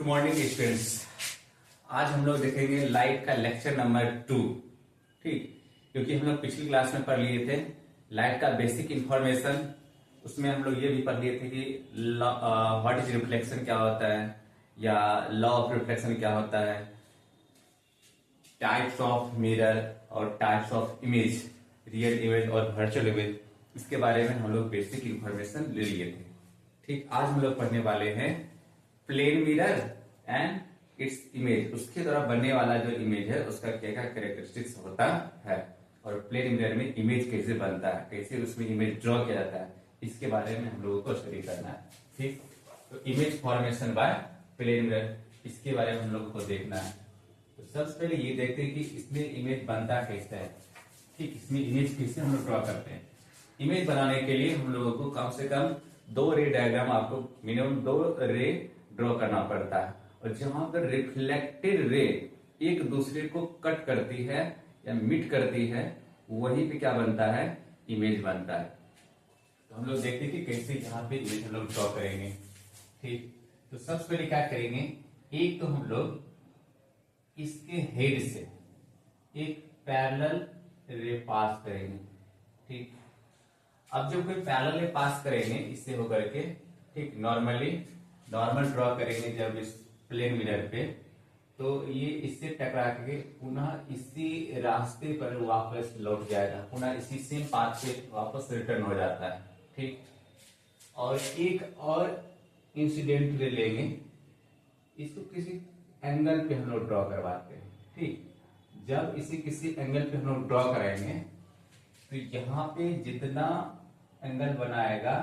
Morning students. आज हम लोग देखेंगे लाइट का लेक्चर नंबर 2। ठीक, क्योंकि हम लोग पिछली क्लास में पढ़ लिए थे लाइट का बेसिक इंफॉर्मेशन। उसमें हम लोग ये भी पढ़ लिए थे कि व्हाट इज रिफ्लेक्शन क्या होता है, या लॉ ऑफ रिफ्लेक्शन क्या होता है, टाइप्स ऑफ मिरर और types of image, real image और वर्चुअल इमेज, इसके बारे में हम लोग बेसिक इंफॉर्मेशन ले लिए थे। ठीक, आज हम लोग पढ़ने वाले हैं plane mirror and its image, उसके द्वारा बनने वाला जो इमेज है उसका क्या क्या कैरेक्टरिस्टिक्स होता है, और प्लेन मिरर में इमेज कैसे बनता है, कैसे उसमें इमेज ड्रॉ किया जाता है, इसके बारे में हम लोगों को स्टडी करना है। ठीक, तो image formation by plane mirror, इसके बारे में हम लोगों को देखना है। तो सबसे पहले ये देखते हैं कि इसमें इमेज बनता कैसे है। ठीक, इसमें इमेज कैसे हम लोग ड्रॉ करते हैं। इमेज बनाने के लिए हम लोगों को कम से कम 2 रे डायग्राम, आपको मिनिमम 2 रे ड्रॉ करना पड़ता है, और जहां पर रिफ्लेक्टेड रे एक दूसरे को कट करती है या मीट करती है, वहीं पे क्या बनता है, इमेज बनता है। तो हम लोग देखते हैं कि कैसे यहाँ पे इमेज हम लोग ड्रॉ करेंगे। ठीक, तो सबसे पहले क्या करेंगे, एक तो हम लोग इसके हेड से एक पैरेलल रे पास करेंगे। ठीक, अब जब कोई पैरेलल रे पास करेंगे इससे होकर के, ठीक, नॉर्मल ड्रॉ करेंगे जब इस प्लेन मिरर पे, तो ये इससे टकरा के पुनः इसी रास्ते पर वापस लौट जाएगा, पुनः इसी सेम पाथ पे वापस रिटर्न हो जाता है। ठीक, और एक और इंसिडेंट ले लेंगे, इसको किसी एंगल पे हम लोग ड्रॉ करवाते हैं। ठीक, जब इसे किसी एंगल पे हम लोग ड्रॉ कराएंगे तो यहाँ पे जितना एंगल बनाएगा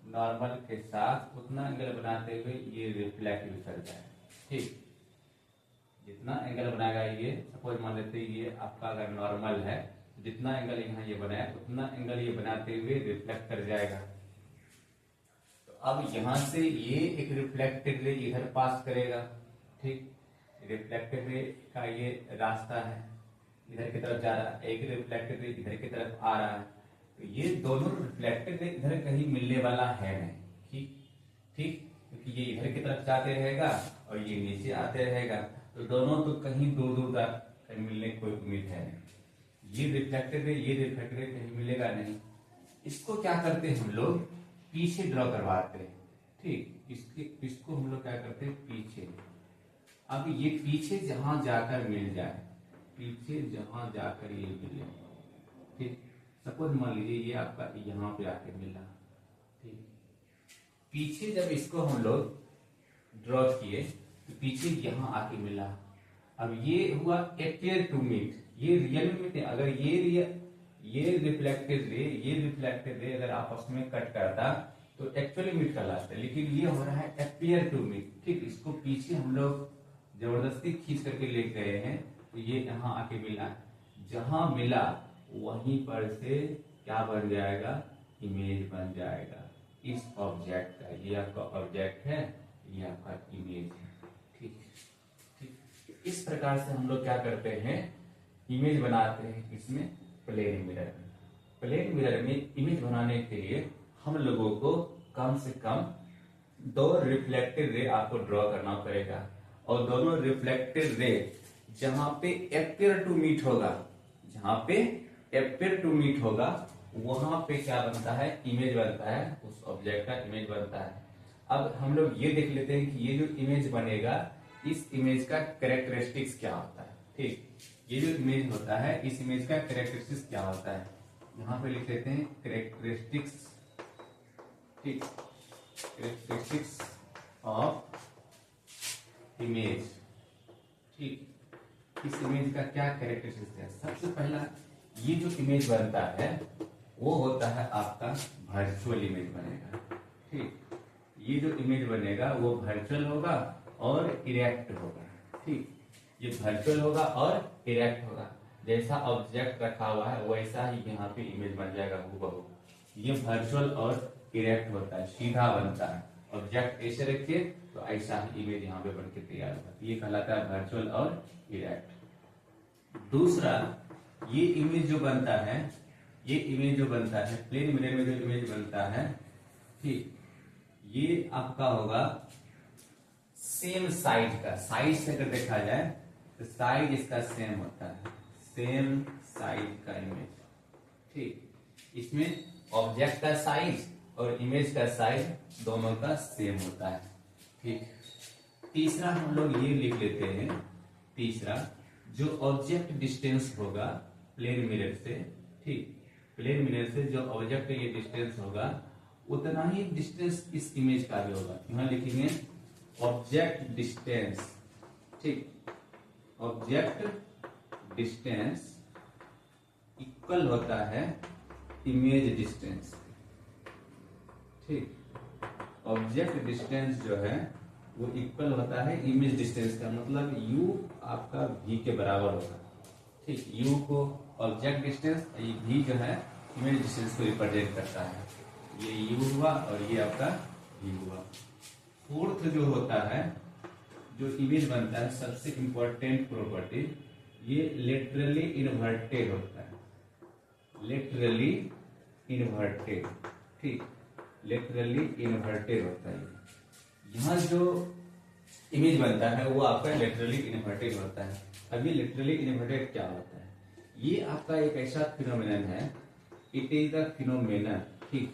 नॉर्मल के साथ, उतना एंगल बनाते हुए ये रिफ्लेक्ट भी करता है। ठीक, जितना एंगल बनाएगा ये, सपोज मान लेते हैं ये आपका अगर नॉर्मल है, जितना एंगल यहाँ ये बनाया उतना एंगल ये बनाते हुए रिफ्लेक्ट कर जाएगा। तो अब यहां से ये एक रिफ्लेक्टेड रे इधर पास करेगा। ठीक, रिफ्लेक्टेड रे का ये रास्ता है, इधर की तरफ जा रहा है, एक रिफ्लेक्टेड रे इधर की तरफ आ रहा है, तो ये दोनों रिफ्लेक्टेड रे इधर कहीं मिलने वाला है नहीं। ठीक, क्योंकि ये इधर की तरफ जाते रहेगा और ये नीचे आते रहेगा, तो दोनों तो कहीं दूर दूर तक कहीं मिलने की कोई उम्मीद है नहीं। ये रिफ्लेक्टेड रे कहीं मिलेगा नहीं। इसको क्या करते हैं हम लोग, पीछे ड्रॉ करवाते हैं। ठीक, इसको हम लोग क्या करते हैं, पीछे। अब ये पीछे जहां जाकर मिल जाए, पीछे जहां जाकर ये मिले, ठीक, सपोज मान लीजिए ये आपका यहां पे आके मिला। ठीक, पीछे जब इसको हम लोग ड्रॉ किए तो पीछे यहां आके मिला। अब ये हुआ अपियर टू मीट, ये रियल में अगर ये रिफ्लेक्टेड रे अगर आपस में कट करता तो एक्चुअली मीट कहलाता है, लेकिन ये हो रहा है अपियर टू मीट। ठीक, इसको पीछे हम लोग जबरदस्ती खींच करके ले गए हैं, तो ये यहां आके मिला, जहां मिला वहीं पर से क्या बन जाएगा, इमेज बन जाएगा इस ऑब्जेक्ट का। ये आपका ऑब्जेक्ट है, ये आपका इमेज है। ठीक, इस प्रकार से हम लोग क्या करते हैं, इमेज बनाते हैं इसमें प्लेन मिरर में। प्लेन मिरर में इमेज बनाने के लिए हम लोगों को कम से कम 2 रिफ्लेक्टेड रे आपको ड्रॉ करना पड़ेगा, और दोनों रिफ्लेक्टेड रे जहां पे अपियर टू मीट होगा, वहां पे क्या बनता है, इमेज बनता है, उस ऑब्जेक्ट का इमेज बनता है। अब हम लोग ये देख लेते हैं कि ये जो इमेज बनेगा, इस इमेज का कैरेक्टरिस्टिक्स क्या होता है। ठीक, ये जो इमेज होता है, इस इमेज का कैरेक्टरिस्टिक्स क्या होता है, यहां पे लिख लेते हैं कैरेक्टरिस्टिक्स। ठीक, कैरेक्टरिस्टिक्स ऑफ इमेज। ठीक, इस इमेज का क्या कैरेक्टरिस्टिक्स है। सबसे पहला ये जो इमेज बनता है वो होता है आपका वर्चुअल इमेज बनेगा। ठीक, ये जो इमेज बनेगा वो वर्चुअल होगा और इरेक्ट होगा। ठीक, ये वर्चुअल होगा और इरेक्ट होगा, जैसा ऑब्जेक्ट रखा हुआ है वैसा ही यहाँ पे इमेज बन जाएगा हूबहू। ये वर्चुअल और इरेक्ट होता है, सीधा बनता है। ऑब्जेक्ट ऐसे रखिए तो ऐसा ही इमेज यहाँ पे बन के तैयार होगा, ये कहलाता है वर्चुअल और इरेक्ट। दूसरा, ये इमेज जो बनता है प्लेन मिरर में जो इमेज बनता है, ठीक, ये आपका होगा सेम साइज का, साइज से अगर देखा जाए तो साइज इसका सेम होता है, सेम साइज का इमेज। ठीक, इसमें ऑब्जेक्ट का साइज और इमेज का साइज दोनों का सेम होता है। ठीक, तीसरा हम लोग ये लिख लेते हैं, तीसरा जो ऑब्जेक्ट डिस्टेंस होगा प्लेन मिरर से, ठीक, प्लेन मिरर से जो ऑब्जेक्ट ये डिस्टेंस होगा उतना ही डिस्टेंस इस इमेज का भी होगा। यहां लिखेंगे ऑब्जेक्ट डिस्टेंस, ठीक, ऑब्जेक्ट डिस्टेंस इक्वल होता है इमेज डिस्टेंस। ठीक, ऑब्जेक्ट डिस्टेंस जो है वो इक्वल होता है इमेज डिस्टेंस का, मतलब u आपका v के बराबर होगा। ठीक, u को ऑब्जेक्ट डिस्टेंस, ये v जो है इमेज डिस्टेंस को रिप्रेजेंट करता है। ये u हुआ और ये आपका v हुआ। फोर्थ जो होता है, जो इमेज बनता है, सबसे इंपॉर्टेंट प्रॉपर्टी, ये लेटरली इन्वर्टेड होता है, लेटरली इन्वर्टेड। ठीक, लेटरली इन्वर्टेड होता है। यहाँ जो इमेज बनता है वो आपका लेटरली इन्वर्टेड होता है। अब ये लेटरली इन्वर्टेड क्या होता है? ये आपका एक ऐसा फिनोमेनन है, इट इज द फिनोमेनन। ठीक,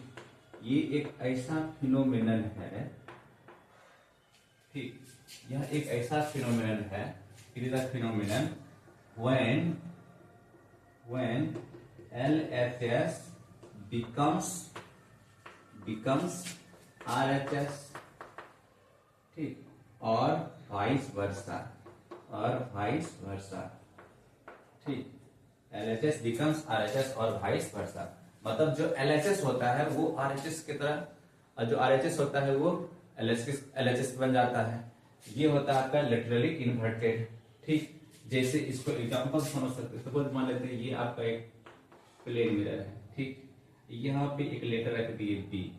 ये एक ऐसा फिनोमेनन है, ठीक, यह एक ऐसा फिनोमेनन है, it is the phenomenon when LHS becomes RHS, ठीक, और वाइस वर्सा, ठीक, LHS becomes RHS और वाइस वर्सा। मतलब जो LHS होता है वो RHS की तरह, और जो RHS होता है वो LHS बन जाता है। ये होता है आपका लिटरली इन्वर्टेड। ठीक, जैसे इसको एग्जांपल समझ सकते हैं। सपोज मान लेते हैं ये आपका एक प्लेन मिरर है, ठीक, यहाँ पे एक लेटर रख दिए बी,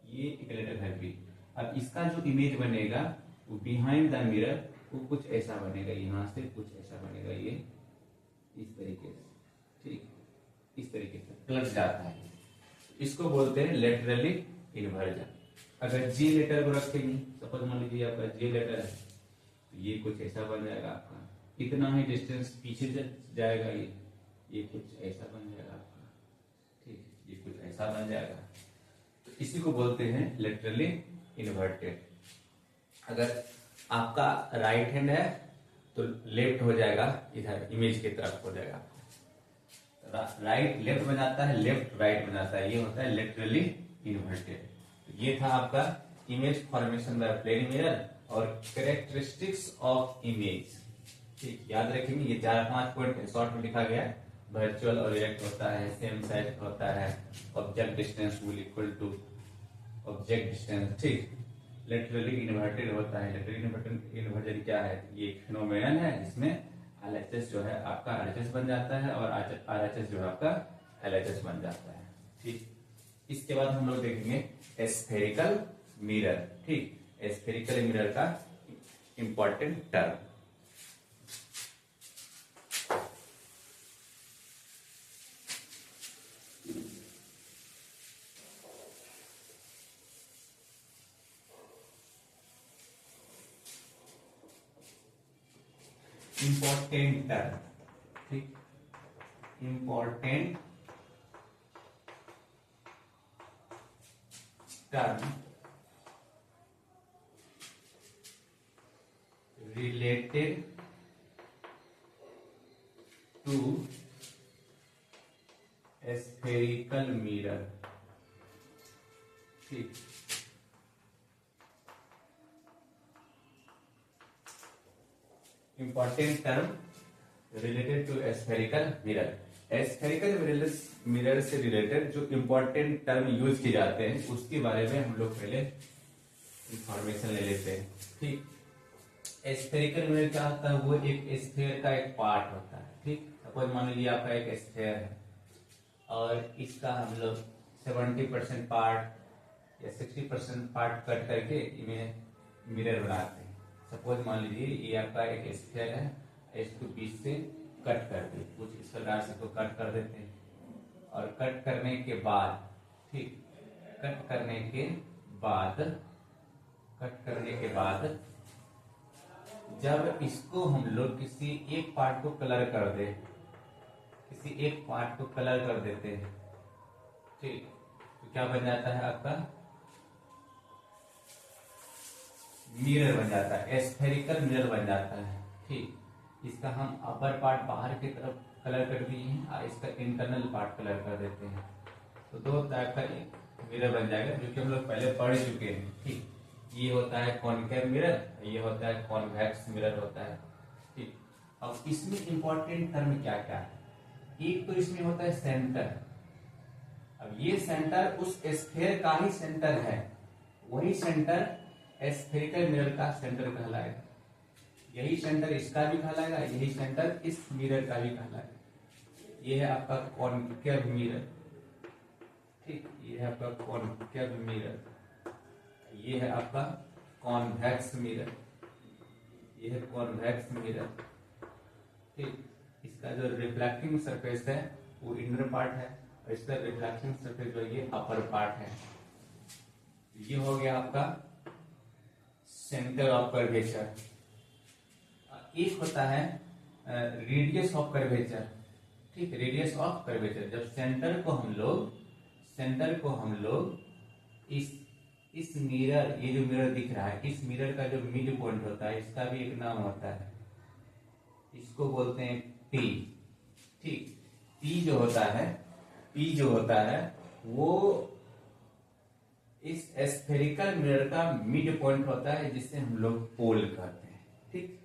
ये एक लेटर है बी। अब इसका जो इमेज बनेगा वो बिहाइंड द मिरर वो कुछ ऐसा बनेगा, यहाँ से कुछ ऐसा बनेगा, ये इस तरीके से, ठीक, इस तरीके से प्लस जाता है। इसको बोलते हैं लेटरली इन्वर्जन। अगर जी लेटर को रखेंगे, सपोज मान लीजिए आपका जे लेटर है, तो ये कुछ ऐसा बन जाएगा आपका, इतना ही डिस्टेंस पीछे जाएगा, ये कुछ ऐसा बन जाएगा आपका, ठीक, ये कुछ ऐसा बन जाएगा। तो इसी को बोलते हैं लेटरली इन्वर्टेड। अगर आपका राइट हैंड है तो लेफ्ट हो जाएगा, इधर इमेज की तरफ हो जाएगा, राइट लेफ्ट बन जाता है, लेफ्ट राइट बन जाता है, ये होता है लेटरली इन्वर्टेड। ये था आपका image formation by plane mirror और कैरेक्टरिस्टिक्स ऑफ इमेज। ठीक, याद रखेंगे ये 4-5 पॉइंट शॉर्ट में लिखा गया है। वर्चुअल और डायरेक्ट होता है, सेम साइज होता है, object distance will equal to object distance, ठीक, लेटरली इन्वर्टेड होता है। लेटरली इन्वर्टेड क्या है? ये एक फिनोमेनन है जिसमें एलएचएस जो है आपका आरएचएस बन जाता है और आरएचएस जो है आपका एलएचएस बन जाता है। ठीक, इसके बाद हम लोग देखेंगे स्फेरिकल मिरर। ठीक, स्फेरिकल मिरर का इंपॉर्टेंट टर्म, इंपॉर्टेंट टर्म, ठीक, important term related to spherical mirror। ठीक, important term related to spherical mirror. Spherical mirror से रिलेटेड जो इंपॉर्टेंट टर्म यूज किए जाते हैं उसके बारे में हम लोग पहले इंफॉर्मेशन ले लेते हैं। ठीक, स्फेरिकल मिरर क्या होता है? वो एक स्फेयर का एक पार्ट होता है। ठीक, सपोज मान लीजिए आपका एक स्फेयर है और इसका हम लोग 70% पार्ट या 60% पार्ट कट करके इन्हें मिरर बनाते हैं। सपोज मान लीजिए ये आपका एक स्फेयर है, इसको बीच से कट कर दे, कुछ इस प्रकार से तो कट कर देते हैं और कट करने के बाद, ठीक, कट करने के बाद कट करने के बाद जब इसको हम लोग किसी एक पार्ट को कलर कर दे, किसी एक पार्ट को कलर कर देते हैं, ठीक, तो क्या बन जाता है आपका मिरर बन जाता है, एस्फेरिकल मिरर बन जाता है। ठीक, इसका हम अपर पार्ट बाहर की तरफ कलर कर दिए हैं और इसका इंटरनल पार्ट कलर कर देते हैं, तो दो टाइप का मिरर बन जाएगा, जो कि हम लोग पहले पढ़ चुके हैं। ठीक, ये होता है कॉनकेव मिरर, ये होता है कॉन्वेक्स मिरर होता है। ठीक, अब इसमें इंपॉर्टेंट टर्म क्या क्या है, एक तो इसमें होता है सेंटर। अब ये सेंटर उस स्फीयर का ही सेंटर है, वही सेंटर स्फेरिकल मिरर का सेंटर कहलाएगा, यही सेंटर इसका भी कहलाएगा, यही सेंटर इस मिरर का भी कहलाएगा। ये है आपका कॉनकेव मिरर। ठीक, ये है आपका कॉनकेव मिरर, ये है आपका कॉन्वेक्स मिरर, ये है कॉन्वेक्स मिरर। ठीक, इसका जो रिफ्लेक्टिंग सरफेस है वो इनर पार्ट है और इसका रिफ्लेक्टिंग सरफेस जो है ये अपर पार्ट है। ये हो गया आपका सेंटर ऑफ कर्वेचर। एक होता है रेडियस ऑफ कर्वेचर। ठीक, रेडियस ऑफ कर्वेचर, जब सेंटर को हम लोग इस मिरर, ये जो मिरर दिख रहा है, इस मिरर का जो मिड पॉइंट होता है, इसका भी एक नाम होता है, इसको बोलते हैं पी। ठीक, पी जो होता है वो इस स्फेरिकल मिरर का मिड पॉइंट होता है, जिससे हम लोग पोल कहते हैं। ठीक,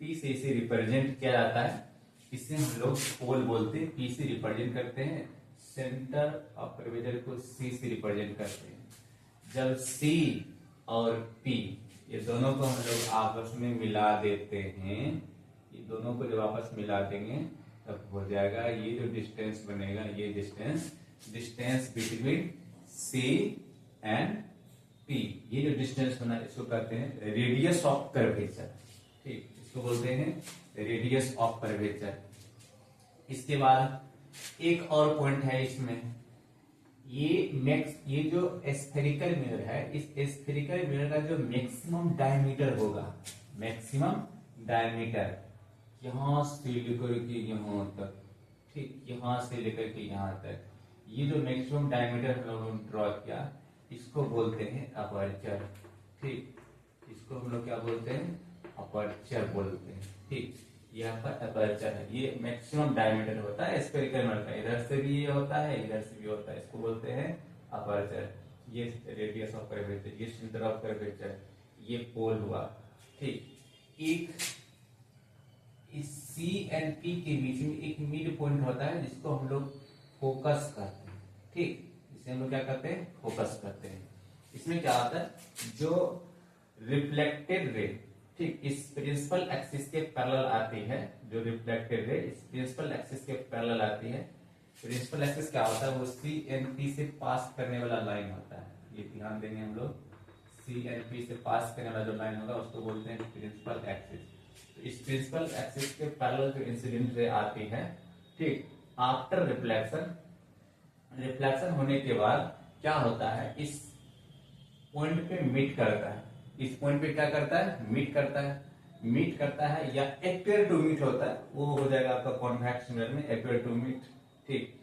पी से इसे रिप्रेजेंट किया जाता है, इससे हम लोग पोल बोलते हैं, पी से रिप्रेजेंट करते हैं, सेंटर ऑफ कर्वेचर को सी से रिप्रेजेंट करते हैं। जब सी और पी ये दोनों को हम लोग आपस में मिला देते हैं, ये दोनों को जब आपस में मिला देंगे तब हो जाएगा ये जो डिस्टेंस बनेगा, ये distance between C and P, ये जो डिस्टेंस बना इसको कहते हैं रेडियस ऑफ कर्वेचर। ठीक, इसको बोलते हैं रेडियस ऑफ कर्वेचर। इसके बाद एक और पॉइंट है इसमें, ये जो स्फेरिकल मिरर है, इस स्फेरिकल मिरर का जो मैक्सिमम डायमीटर होगा, मैक्सिमम डायमीटर यहां से लेकर के यहां तक, ठीक, यहां से लेकर के यहां तक, ये जो मैक्सिमम डायमीटर हम लोगों ने ड्रॉ किया, इसको बोलते हैं अपर्चर। ठीक, इसको हम लोग क्या बोलते हैं, अपर्चर बोलते हैं। ठीक, यहाँ पर अपर्चर है, ये मैक्सिमम डायमीटर होता है स्फेरिकल मिरर का, इधर से भी ये होता है, इधर से भी होता है, इसको बोलते हैं अपर्चर। ये रेडियस ऑफ कर्वेचर, ये सेंटर ऑफ कर्वेचर, ये पोल हुआ। ठीक, एक इस सी एंड पी के बीच में एक मिड पॉइंट होता है, जिसको हम लोग फोकस करते हैं। ठीक, इसे हम लोग क्या करते हैं, फोकस करते हैं। इसमें क्या होता है, जो रिफ्लेक्टेड रे, ठीक, इस प्रिंसिपल एक्सिस के पैरेलल आती है, जो रिफ्लेक्टेड रे इस प्रिंसिपल एक्सिस के पैरेलल आती है। प्रिंसिपल एक्सिस क्या होता है, वो सी एंड पी से पास करने वाला लाइन होता है, ये ध्यान देंगे हम लोग, सी एंड पी से पास करने वाला जो लाइन होगा उसको बोलते हैं प्रिंसिपल एक्सिस। तो इस प्रिंसिपल एक्सिस के पैरेलल जो इंसिडेंट रे आती है, ठीक, आफ्टर रिफ्लेक्शन होने के बाद क्या होता है, इस पॉइंट पे मीट करता है, इस पॉइंट पे क्या करता है, मीट करता है या एपियर टू मीट होता है, वो हो जाएगा आपका कॉन्वेक्स मिरर में एपियर टू मीट। ठीक,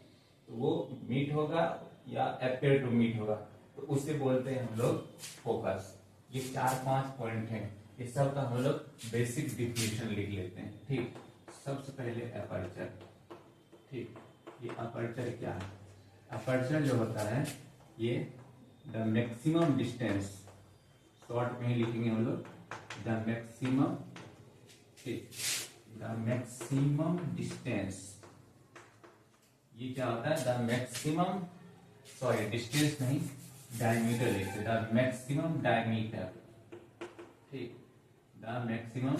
तो वो मीट होगा या एपियर टू मीट होगा, तो उसे बोलते हैं हम लोग फोकस। ये 4-5 पॉइंट हैं, ये सब का हम लोग बेसिक डिफिनेशन लिख लेते हैं। ठीक, सबसे पहले अपर्चर। ठीक, ये अपर्चर क्या है, अपर्चर जो होता है ये द मैक्सिमम डिस्टेंस, शॉर्ट में ही लिखेंगे हम लोग, द मैक्सिमम, ठीक, द मैक्सिमम डिस्टेंस, ये क्या होता है, द मैक्सिमम, सॉरी डिस्टेंस नहीं, डायमीटर लिखते, द मैक्सिमम डायमीटर। ठीक, the maximum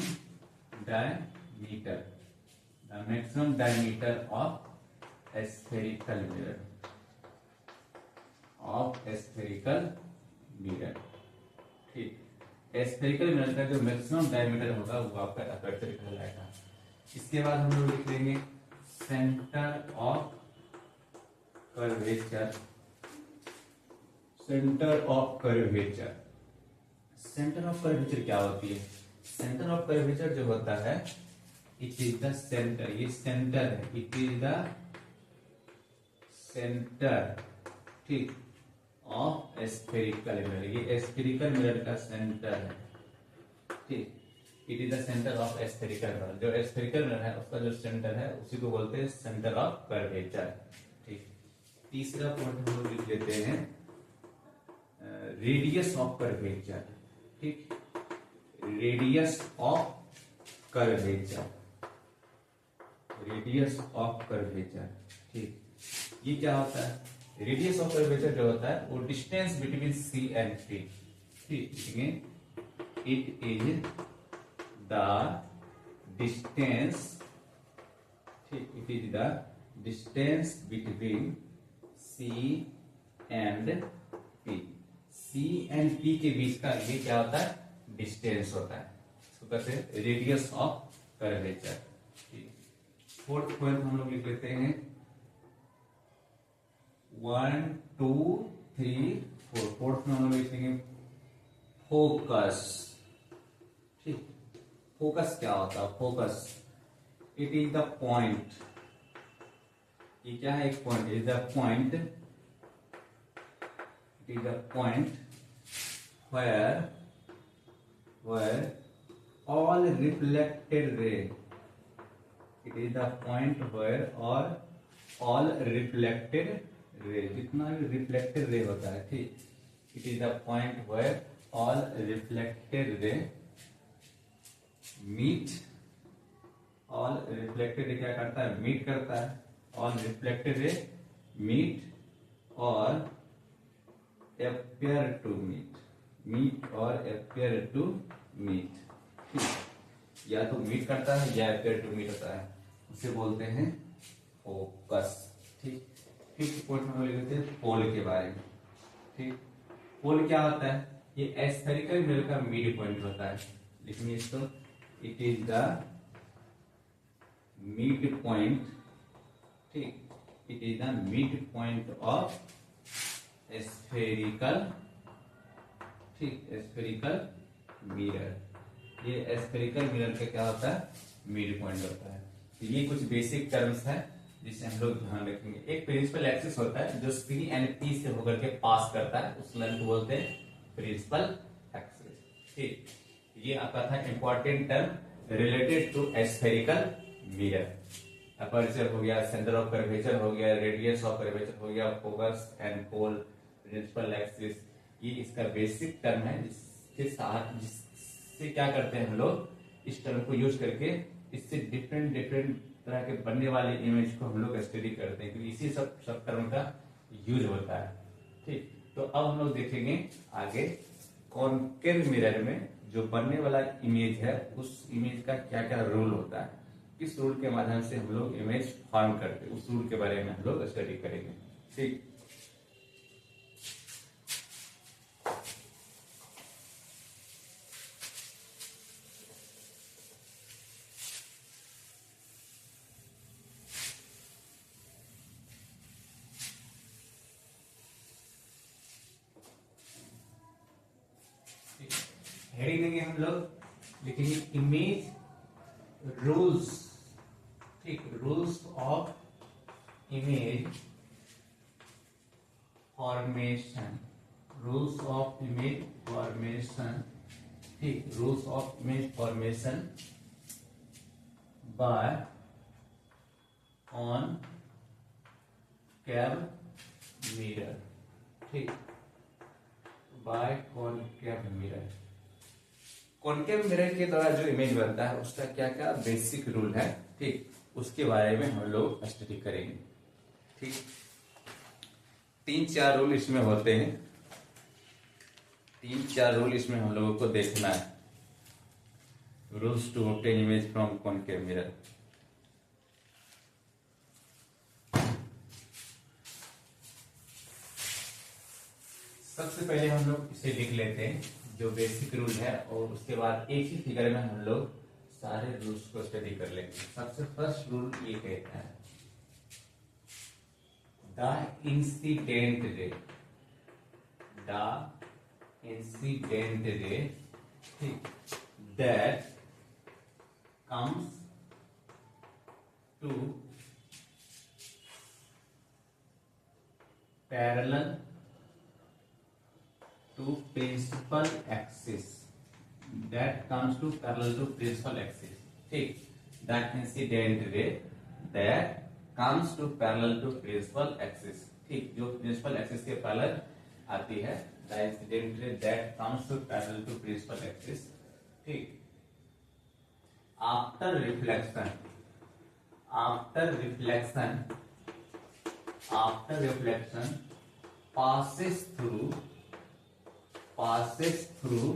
diameter, the maximum diameter of spherical mirror, of spherical mirror. ठीक, स्फेरिकल मिरर का जो मैक्सिमम डायमीटर होगा वो आपका अपर्चर कहलाएगा। इसके बाद हम लोग लिख लेंगे centre of curvature, centre of curvature, centre of curvature क्या होती है? सेंटर ऑफ कर्वेचर जो होता है, इट इज द सेंटर, ये सेंटर है, इट इज द सेंटर, ठीक, ऑफ स्फेरिकल मिरर, ये स्फेरिकल मिरर का सेंटर है, ठीक। It is the centre of spherical mirror, जो स्फेरिकल मिरर है उसका जो सेंटर है उसी को बोलते हैं सेंटर ऑफ कर्वेचर, ठीक। तीसरा पॉइंट हम लोग लिख लेते हैं रेडियस ऑफ कर्वेचर, ठीक, radius of curvature, radius of curvature, ठीक। ये क्या होता है? रेडियस ऑफ कर्वेचर जो होता है वो distance between C and P, ठीक। इट इज द डिस्टेंस, ठीक, it is the distance between C and P, C and P के बीच का ये क्या होता है? डिस्टेंस होता है, इसको कहते हैं रेडियस ऑफ कर्वेचर, ठीक। फोर्थ पॉइंट हम लोग लिख लेते हैं 1 2 3 4। फोर्थ में हम लोग लिखेंगे फोकस, ठीक। फोकस क्या होता है? Focus it is the point, ये क्या है? एक point, is the point, it is the point where all reflected ray, it is the point where all reflected ray, जितना भी reflected ray होता है, ठीक, it is the point where all reflected ray meet, all reflected ray क्या करता है? meet करता है, all reflected ray meet और appear to meet, meet और appear to meet, ठीक। या तो मीट करता है या appear to meet होता है, उसे बोलते हैं फोकस, ठीक। फिफ्थ पॉइंट में लिखते हैं पोल के बारे में, ठीक। पोल क्या होता है? ये स्फेरिकल मिरर का मिड पॉइंट होता है, लिखिए इसको, it is the mid point, ठीक, it is the mid point of spherical, ठीक, स्फेरिकल मिरर, ये स्फेरिकल मिरर का क्या होता है? मिड पॉइंट होता है। तो ये कुछ बेसिक टर्म्स है जिसे हम लोग ध्यान रखेंगे। एक प्रिंसिपल एक्सिस होता है जो सी एंड पी से होकर के पास करता है, उस लाइन को बोलते हैं प्रिंसिपल एक्सिस, ठीक। ये आपका था important term related to spherical mirror. Aperture हो गया, सेंटर ऑफ कर्वेचर हो गया, रेडियस ऑफ कर्वेचर हो गया, focus and pole, principal axis, ये इसका बेसिक टर्म है जिसके साथ जिससे क्या करते हैं हम लोग इस टर्म को यूज करके इससे डिफरेंट डिफरेंट तरह के बनने वाले इमेज को हम लोग स्टडी करते हैं, क्योंकि इसी सब टर्म का यूज होता है, ठीक। तो अब हम लोग देखेंगे आगे कॉनकेव मिरर में जो बनने वाला इमेज है उस इमेज का क्या क्या रूल होता है, किस रूल के माध्यम से हम लोग इमेज फॉर्म करते हैं, उस रूल के बारे में हम लोग स्टडी करेंगे, ठीक। हेडिंग देंगे हम लोग, लिखेंगे इमेज रूल्स, ठीक, rules of image formation, rules of image formation, ठीक, rules of image formation by concave mirror, ठीक, by concave mirror. Concave mirror के द्वारा जो इमेज बनता है उसका क्या क्या बेसिक रूल है, ठीक, उसके बारे में हम लोग स्टडी करेंगे, ठीक। 3-4 रूल इसमें होते हैं, 3-4 रूल इसमें हम लोगों को देखना है, rules to obtain image from concave mirror. सबसे पहले हम लोग इसे लिख लेते हैं जो बेसिक रूल है, और उसके बाद एक ही फिगर में हम लोग सारे रूल्स को स्टडी कर लेंगे। सबसे फर्स्ट रूल ये कहता है the incident ray, the incident ray ठीक, that comes to parallel to principal axis, that comes to parallel to principal axis. ठीक, that incident ray that comes to parallel to principal axis. ठीक, जो principal axis के parallel आती है, the incident ray that comes to parallel to principal axis. ठीक, after reflection, after reflection, after reflection passes through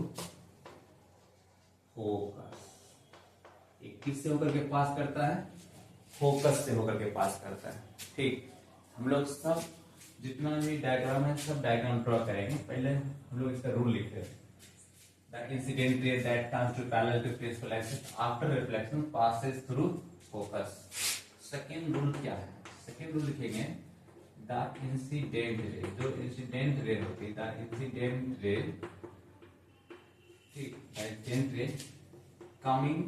focus. एक किससे होकर के पास करता है? फोकस से होकर के पास करता है। ठीक, हम लोग सब जितना भी डायग्राम है सब डायग्राम ड्रॉ करेंगे। पहले हम लोग इसका रूल लिखते हैं। The incident ray that comes to parallel to principal axis after reflection passes through focus. Second rule क्या है? सेकेंड रूल लिखेंगे द इंसिडेंट रे, जो इंसिडेंट रे होती है, द इंसिडेंट रे, ठीक, the incident ray coming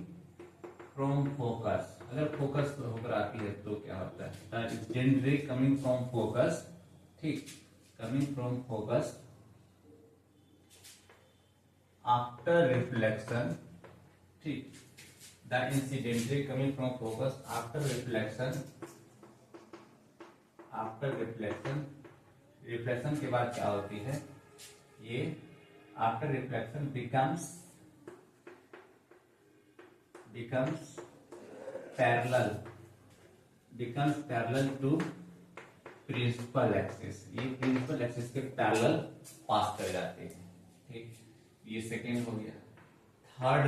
from focus, अगर focus होकर आती है तो क्या होता है? The incident ray coming from focus, ठीक, coming from focus after reflection, ठीक, the incident ray coming from focus after reflection, after reflection, reflection के बाद क्या होती है? ये after reflection becomes parallel to principal axis. ये प्रिंसिपल एक्सिस के पैरेलल पास कर जाते हैं। ठीक, ये सेकेंड हो गया। थर्ड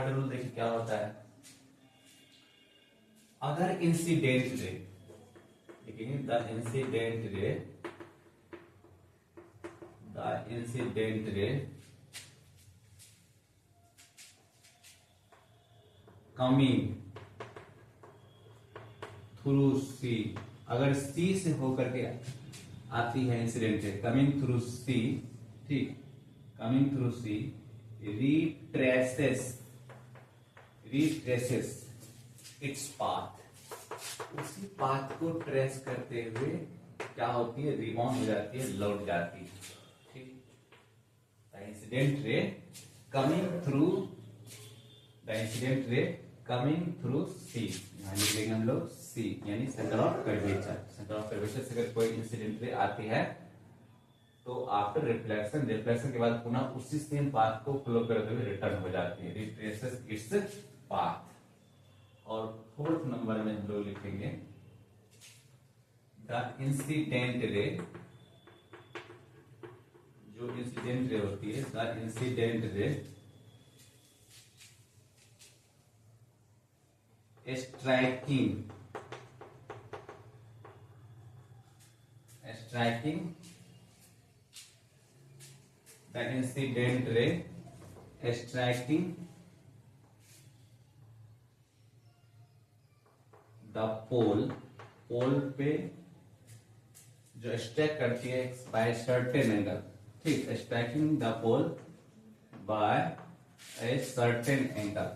रूल देखिए क्या होता है। अगर इंसिडेंट रे, लेकिन the incident ray coming through C, अगर सी से होकर के आती है इंसिडेंट रे, कमिंग थ्रू सी, ठीक, कमिंग थ्रू सी रिट्रेसेस इट्स पाथ, उसी पाथ को ट्रेस करते हुए क्या होती है? रिबाउंड हो जाती है, लौट जाती है। ठीक, the incident ray coming through, the incident ray coming through C, यहां लिख देंगे हम लोग सी, यानी centre of curvature. Centre of curvature से अगर कोई इंसिडेंट रे आती है तो आफ्टर रिफ्लेक्शन के बाद पुनः उसी सेम पाथ को फ्लो करते हुए रिटर्न हो जाती है, रिट्रेसेस इट्स पाथ। और फोर्थ नंबर में हम लोग लिखेंगे द इंसिडेंट रे, जो इंसिडेंट रे होती है, the incident ray striking the incident ray striking the pole पे जो स्ट्राइक करती है बाय सर्टेन एंगल, ठीक, striking the pole by a certain angle,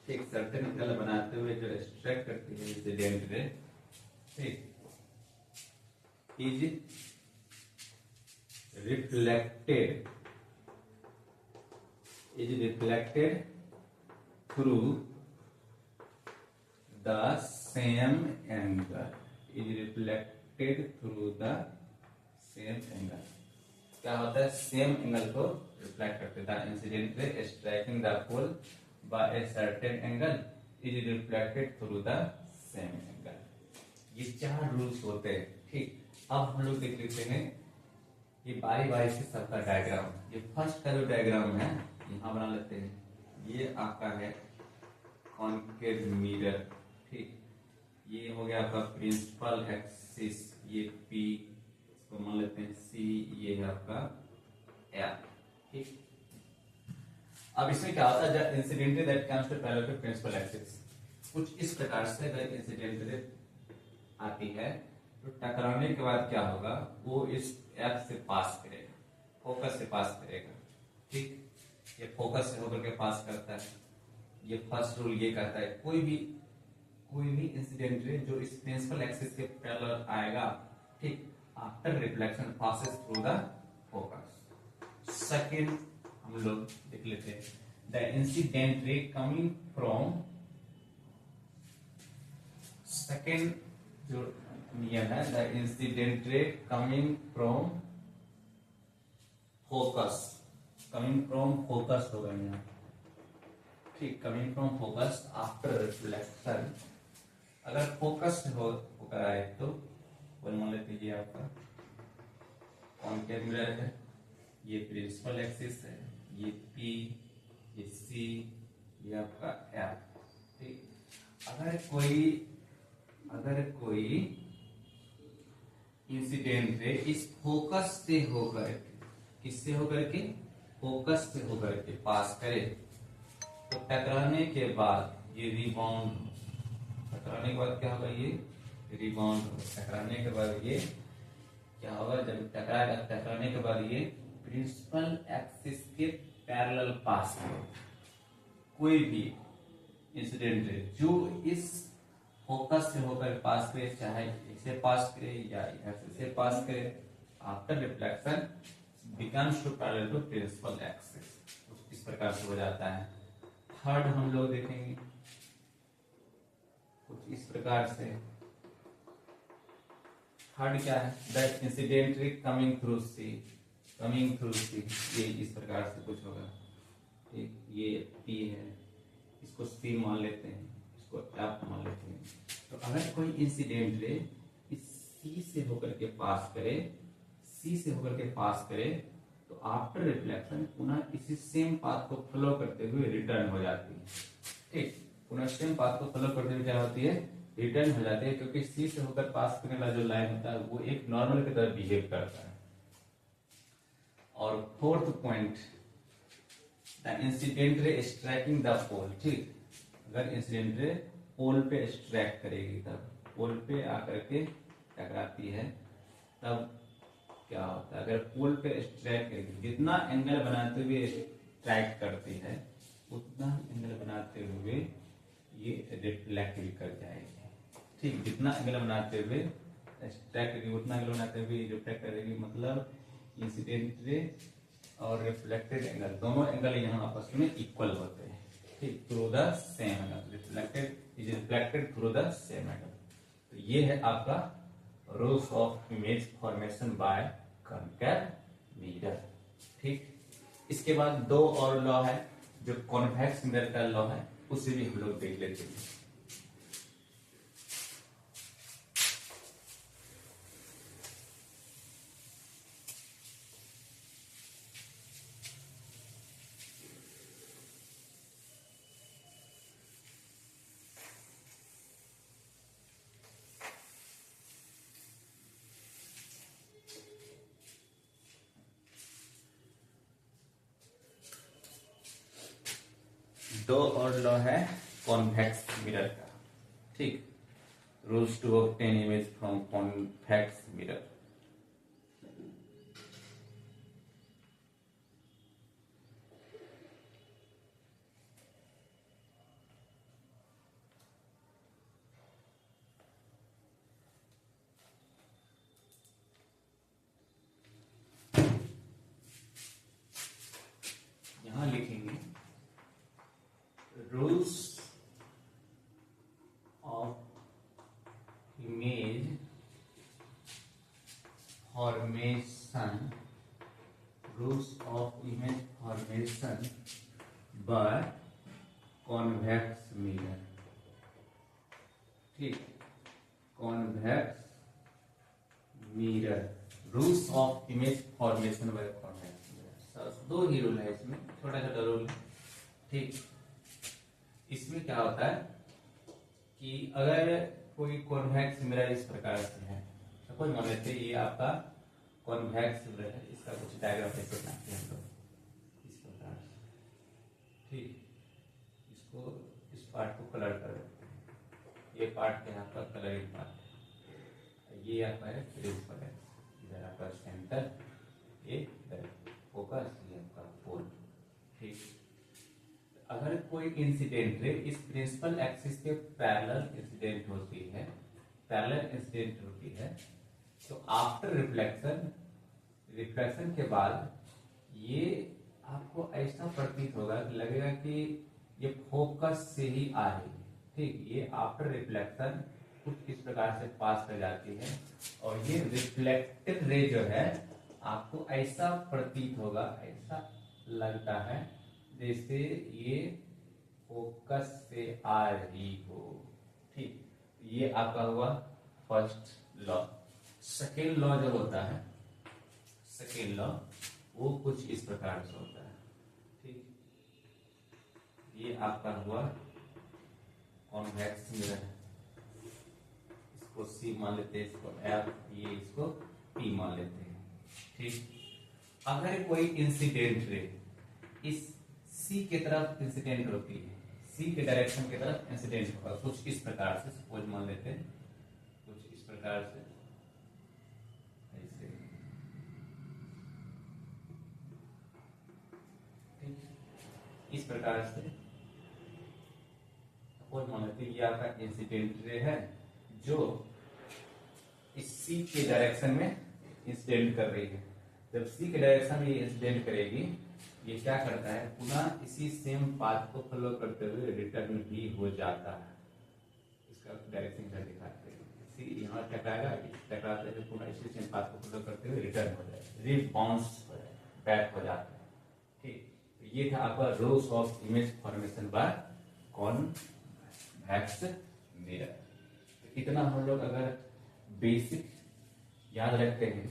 ठीक, सर्टेन एंगल बनाते हुए जो स्ट्राइक करती है इंसिडेंट रे, ठीक, is reflected through the same angle, is reflected through the same angle। क्या होता है? सेम एंगल को रिफ्लेक्ट करते हैं। The incident ray striking the pole by a certain angle is reflected through the same angle. ये चार rules होते हैं। ठीक, अब हम लोग देख लेते हैं ये बारी बारी से सबका डायग्राम। ये फर्स्ट का जो डायग्राम है यहाँ बना लेते हैं। ये आपका है कॉन्केव मिरर, ठीक, ये हो गया आपका प्रिंसिपल एक्सिस, ये P, इसको मान लेते हैं C, ये है आपका F, ठीक। अब इसमें क्या होता है? जब incident that comes to parallel to principal axis, कुछ इस प्रकार से अगर इंसिडेंट आती है तो टकराने के बाद क्या होगा, वो इस एफ से पास करेगा, फोकस से पास करेगा। ठीक, ये फोकस से होकर के पास करता है। ये फर्स्ट रूल ये कहता है कोई भी इंसिडेंट रे जो इस प्रिंसिपल एक्सिस के पैरेलल आएगा, ठीक, after reflection passes through the focus. Second हम लोग देख लेते हैं, the incident ray coming from, second जो नियम है, the incident ray coming from focus, coming from focus होगा यहाँ, ठीक, coming from focus after reflection. अगर फोकस होकर आए तो मान लेते ये आपका कॉन्केव मिरर है, ये प्रिंसिपल एक्सिस है, ये P, ये C, ये आपका F। ठीक, अगर कोई इंसिडेंट रे इस फोकस से होकर के, किससे होकर के, फोकस से होकर के पास करे, तो टकराने के बाद ये रिबाउंड, टकराने के बाद क्या होगा, ये रिबाउंड होगा। टकराने के बाद ये क्या होगा, जब टकराएगा, टकराने के बाद ये प्रिंसिपल एक्सिस के पैरेलल पास करेगा। कोई भी इंसिडेंट रे जो इस फोकस से होकर पास करे, चाहे इसे पास करे या इसे पास करे, after reflection becomes to parallel to principal axis, इस प्रकार से हो जाता है। थर्ड हम लोग देखेंगे कुछ इस प्रकार से। थर्ड क्या है, that incident ray coming through C, coming through C, ये इस प्रकार से कुछ होगा। ठीक, ये P है, इसको C मान लेते हैं, इसको F मान लेते हैं। तो अगर कोई इंसिडेंट रे इस C से होकर के पास करे, C से होकर के पास करे, तो आफ्टर रिफ्लेक्शन पुनः इसी सेम पाथ को फॉलो करते हुए रिटर्न हो जाती है। ठीक, पुनः सेम पाथ को फॉलो करते हुए क्या होती है, रिटर्न हो जाती है, क्योंकि सी से होकर पास करने वाला जो लाइन होता है वो एक नॉर्मल की तरह बिहेव करता है। और fourth point, the incident ray striking the pole. ठीक, अगर इंसिडेंट रे पोल पे स्ट्राइक करेगी, तब पोल पे आकर के टकराती है, तब क्या होता है, अगर पोल पे स्ट्राइक करेगी, जितना एंगल बनाते हुए स्ट्राइक करती है उतना एंगल बनाते हुए ये रिफ्लेक्ट भी कर जाएगी। ठीक, जितना एंगल बनाते हुए स्ट्राइक करेगी उतना एंगल बनाते हुए रिफ्लेक्ट करेगी, मतलब इंसिडेंट रे और रिफ्लेक्टेड एंगल, दोनों एंगल यहाँ आपस में इक्वल होते हैं। ठीक, through the same angle, reflected is reflected through the same angle. तो ये है आपका rules of image formation bye concave mirror. ठीक, इसके बाद दो और लॉ है जो कॉन्वेक्स मिरर का लॉ है, उसे भी हम लोग देख लेते हैं। दो और लॉ है कॉन्वेक्स मिरर का। ठीक, rules to obtain image from convex mirror. यहां लिखेंगे rules of image formation, rules of image formation by convex mirror. ठीक, convex mirror, rules of image formation by convex mirror. दो ही रूल है इसमें, छोटा छोटा रूल। ठीक, इसमें क्या होता है कि अगर कोई कॉन्वेक्स मिरर इस प्रकार से है, सपोज मान लेते हैं ये आपका कॉन्वेक्स मिरर है, इसका कुछ डायग्राम ऐसे बनाते हैं हम लोग इस प्रकार से। ठीक, इसको इस पार्ट को कलर कर देते हैं, ये पार्ट क्या है आपका कलरिंग पार्ट, ये आपका है प्रिंसिपल एक्सिस, इधर आपका सेंटर, ये इधर फोकस, ये आपका पोल। ठीक, अगर कोई इंसिडेंट रे इस प्रिंसिपल एक्सिस के पैरेलल इंसिडेंट होती है, तो आफ्टर रिफ्लेक्शन, रिफ्लेक्शन के बाद ये आपको ऐसा प्रतीत होगा कि लगेगा कि ये फोकस से ही आ रही है। ठीक, ये आफ्टर रिफ्लेक्शन कुछ इस प्रकार से पास कर जाती है और ये रिफ्लेक्टेड रे जो है आपको ऐसा प्रतीत होगा, ऐसा लगता है जैसे ये फोकस से आ रही हो। ठीक, ये आपका हुआ फर्स्ट लॉ। सेकेंड लॉ जब होता है, सेकेंड लॉ वो कुछ इस प्रकार से होता है। ठीक, ये आपका हुआ कॉन्वेक्स मिरर, इसको सी मान लेते हैं, इसको एफ, ये इसको पी मान लेते हैं। ठीक, अगर कोई इंसिडेंट रे इस सी की तरफ इंसिडेंट होती है, सी के डायरेक्शन की तरफ इंसिडेंट होगा कुछ इस प्रकार से, सपोज मान लेते हैं कुछ इस प्रकार से, ऐसे। ठीक, इस प्रकार से सपोज मान लेते हैं ये आपका इंसिडेंट रे है जो इस सी के डायरेक्शन में इंसिडेंट कर रही है। जब सी के डायरेक्शन में ये इंसिडेंट करेगी, ये क्या करता है, पुनः इसी सेम पाथ को फॉलो करते हुए रिटर्न भी हो जाता है। इसका डायरेक्शन इधर दिखाते हैं, सी यहाँ टकराएगा, टकराते हुए पुनः इसी सेम पाथ को फॉलो करते हुए रिटर्न हो जाएगा, रिबाउंस हो जाएगा, बैक हो जाता है। ठीक, तो ये था आपका रोज of image formation by convex mirror. इतना हम लोग अगर बेसिक याद रखते हैं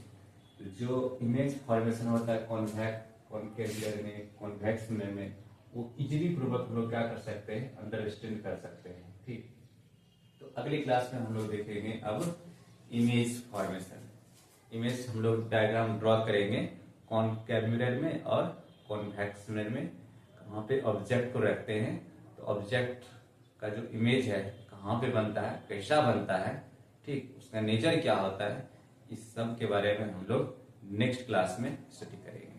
तो जो इमेज फॉर्मेशन होता है कॉन्वेक्स मिरर में, कॉन्वेक्स मिरर में, वो इजीली पूर्वक हम लोग क्या कर सकते हैं, अंडरस्टैंड कर सकते हैं। ठीक, तो अगली क्लास में हम लोग देखेंगे अब इमेज फॉर्मेशन। इमेज हम लोग डायग्राम ड्रॉ करेंगे कॉन्केव मिरर में और कॉन्वेक्स मिरर में। वहां पे ऑब्जेक्ट को रखते हैं, तो ऑब्जेक्ट का जो इमेज है कहाँ पे बनता है, कैसा बनता है, ठीक, उसका नेचर क्या होता है, इस सब के बारे में हम लोग नेक्स्ट क्लास में स्टडी करेंगे।